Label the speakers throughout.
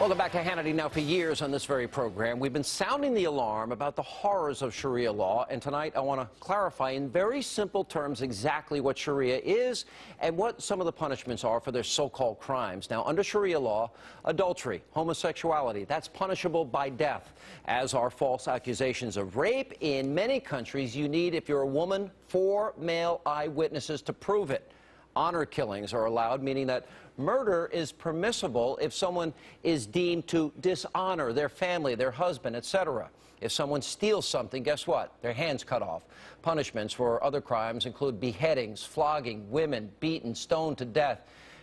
Speaker 1: Welcome back to Hannity. Now, for years on this very program, we've been sounding the alarm about the horrors of Sharia law, and tonight I want to clarify in very simple terms exactly what Sharia is and what some of the punishments are for their so-called crimes. Now, under Sharia law, adultery, homosexuality, that's punishable by death, as are false accusations of rape. In many countries, you need, if you're a woman, 4 male eyewitnesses to prove it. Honor killings are allowed, meaning that murder is permissible if someone is deemed to dishonor their family, their husband, etc. If someone steals something, guess what? Their hands cut off. Punishments for other crimes include beheadings, flogging, women beaten, stoned to death.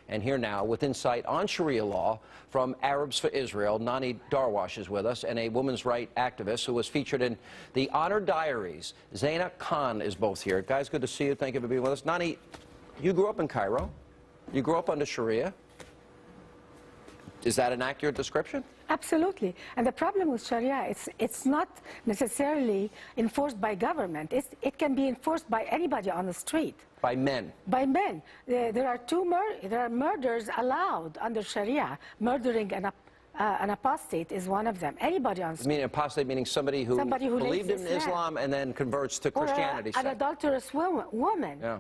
Speaker 1: And here now, with insight on Sharia law from Arabs for Israel, Nani Darwash is with us, and a women's rights activist who was featured in the Honor Diaries. Zaina Khan is both here. Guys, good to see you. Thank you for being with us. Nani, you grew up in Cairo. You grew up under Sharia. Is that an accurate description?
Speaker 2: Absolutely. And the problem with Sharia, it's not necessarily enforced by government. It can be enforced by anybody on the street.
Speaker 1: By men?
Speaker 2: By men. There are murders allowed under Sharia. Murdering an apostate is one of them. Anybody on the street.
Speaker 1: You mean apostate, meaning somebody who believed in Islam and then converts to Christianity?
Speaker 2: Or an adulterous woman.
Speaker 1: Yeah.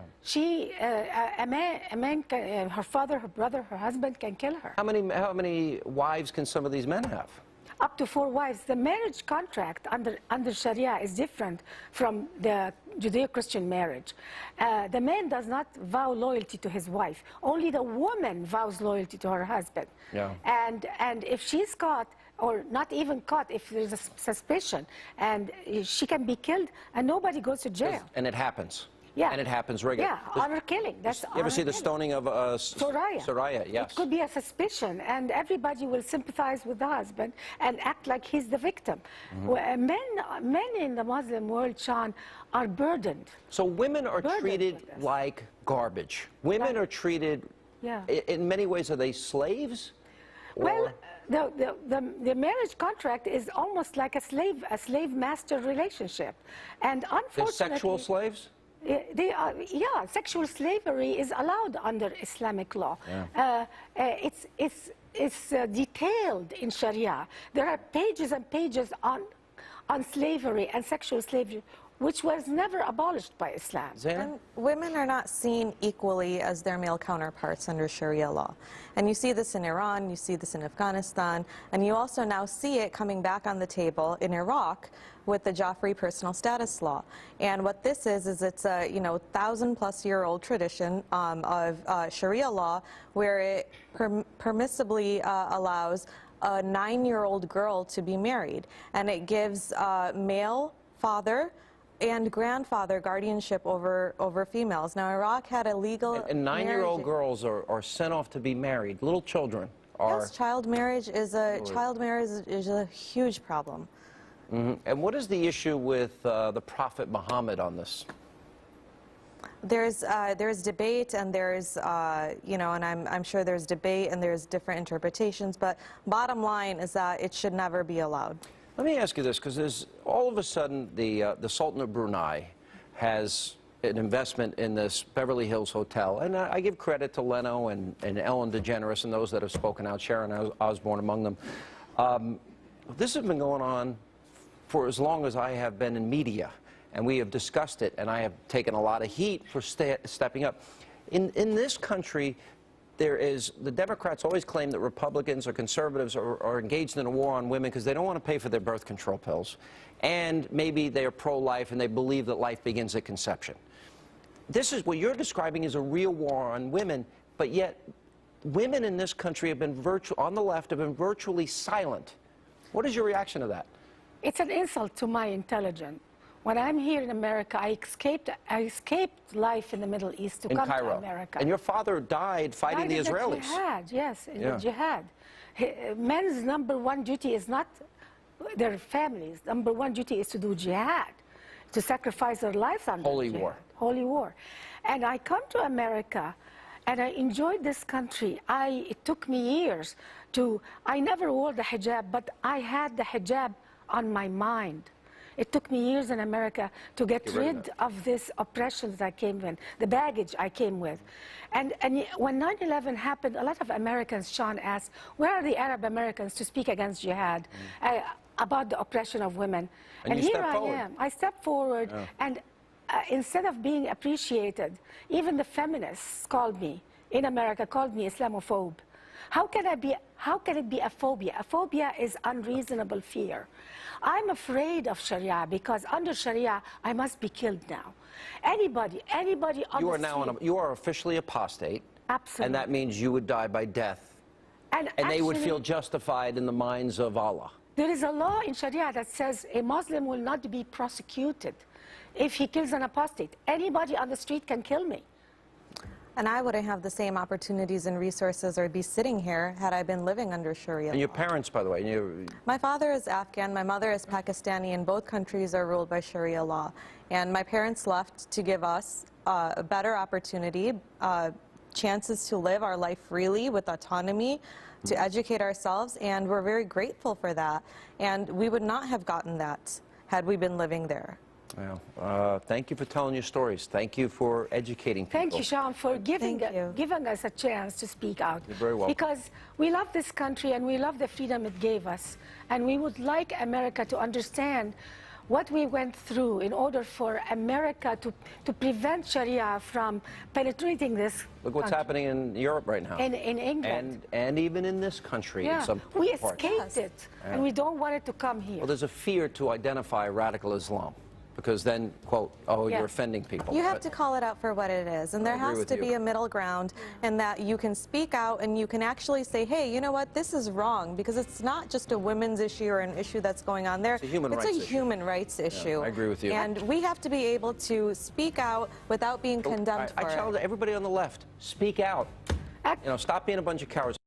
Speaker 2: Her father, her brother, her husband can kill her.
Speaker 1: How many wives can some of these men have?
Speaker 2: Up to 4 wives. The marriage contract under Sharia is different from the Judeo-Christian marriage. The man does not vow loyalty to his wife. Only the woman vows loyalty to her husband.
Speaker 1: Yeah.
Speaker 2: And if she's caught, or not even caught, if there's a suspicion, and she can be killed, and nobody goes to jail.
Speaker 1: And it happens.
Speaker 2: Yeah.
Speaker 1: And it happens regularly.
Speaker 2: Yeah, honor killing. That's
Speaker 1: you ever see the stoning of
Speaker 2: Soraya?
Speaker 1: Soraya, yes.
Speaker 2: It could be a suspicion, and everybody will sympathize with the husband and act like he's the victim. Mm-hmm. Men in the Muslim world, Sean, are burdened.
Speaker 1: So women are treated like garbage. Women are treated, in many ways, are they slaves?
Speaker 2: Well, the marriage contract is almost like a slave-master relationship. And unfortunately...
Speaker 1: They're sexual slaves?
Speaker 2: They are, yeah, sexual slavery is allowed under Islamic law. Yeah. It's detailed in Sharia. There are pages and pages on slavery and sexual slavery, which was never abolished by Islam.
Speaker 3: And women are not seen equally as their male counterparts under Sharia law. And you see this in Iran, you see this in Afghanistan, and you also now see it coming back on the table in Iraq with the Joffrey personal status law. And what this is it's a 1,000-plus-year-old tradition of Sharia law where it permissibly allows a 9-year-old girl to be married. And it gives male father and grandfather guardianship over females. Now, Iraq had a legal
Speaker 1: and 9-year-old girls are sent off to be married. Little children are...
Speaker 3: Yes, child marriage is a huge problem.
Speaker 1: Mm-hmm. And what is the issue with the Prophet Muhammad on this?
Speaker 3: There's debate, and there's and I'm sure there's debate and there's different interpretations, but bottom line is that it should never be allowed.
Speaker 1: Let me ask you this, because there's all of a sudden the Sultan of Brunei has an investment in this Beverly Hills hotel, and I give credit to Leno and Ellen DeGeneres and those that have spoken out, Sharon Osbourne among them. This has been going on for as long as I have been in media, and we have discussed it, and I have taken a lot of heat for stepping up. In this country, the Democrats always claim that Republicans or conservatives are engaged in a war on women because they don't want to pay for their birth control pills. And maybe they are pro-life and they believe that life begins at conception. This is what you're describing as a real war on women, but yet women in this country have been on the left have been virtually silent. What is your reaction to that?
Speaker 2: It's an insult to my intelligence. When I'm here in America, I escaped life in the Middle East to come to America.
Speaker 1: And your father died fighting the Israelis.
Speaker 2: In the jihad, yes, in the jihad. Men's #1 duty is not their families. #1 duty is to do jihad, to sacrifice their lives on
Speaker 1: holy war.
Speaker 2: Holy war. And I come to America, and I enjoyed this country. It took me years I never wore the hijab, but I had the hijab on my mind. It took me years in America to get rid of this oppression that I came in, the baggage I came with. And when 9/11 happened, a lot of Americans, Sean, asked, where are the Arab Americans to speak against jihad, about the oppression of women? And here I am. I stepped forward, and instead of being appreciated, even the feminists called me, in America, called me Islamophobe. How can it be a phobia? A phobia is unreasonable fear. I'm afraid of Sharia because under Sharia, I must be killed now. Anybody on the street.
Speaker 1: You are officially apostate.
Speaker 2: Absolutely.
Speaker 1: And that means you would die by death. And they would feel justified in the minds of Allah.
Speaker 2: There is a law in Sharia that says a Muslim will not be prosecuted if he kills an apostate. Anybody on the street can kill me.
Speaker 3: And I wouldn't have the same opportunities and resources or be sitting here had I been living under Sharia
Speaker 1: And your
Speaker 3: law.
Speaker 1: parents, by the way.
Speaker 3: My father is Afghan, my mother is Pakistani, and both countries are ruled by Sharia law. And my parents left to give us a better opportunity, chances to live our life freely with autonomy, to educate ourselves, and we're very grateful for that. And we would not have gotten that had we been living there.
Speaker 1: Well, thank you for telling your stories. Thank you for educating people.
Speaker 2: Thank you, Sean, for giving us a chance to speak out.
Speaker 1: You're very welcome.
Speaker 2: Because we love this country and we love the freedom it gave us. And we would like America to understand what we went through in order for America to prevent Sharia from penetrating this
Speaker 1: Look what's happening in Europe right now.
Speaker 2: In England.
Speaker 1: And even in this country in some
Speaker 2: we
Speaker 1: parts.
Speaker 2: escaped it, and we don't want it to come here.
Speaker 1: Well, there's a fear to identify radical Islam. Because then, quote, oh, you're offending people.
Speaker 3: You have to call it out for what it is. And there has to be a middle ground in that you can speak out and you can actually say, hey, you know what, this is wrong. Because it's not just a women's issue or an issue that's going on there.
Speaker 1: It's a human rights issue.
Speaker 3: issue.
Speaker 1: I agree with you.
Speaker 3: And we have to be able to speak out without being condemned for it.
Speaker 1: I challenge everybody on the left, speak out. Stop being a bunch of cowards.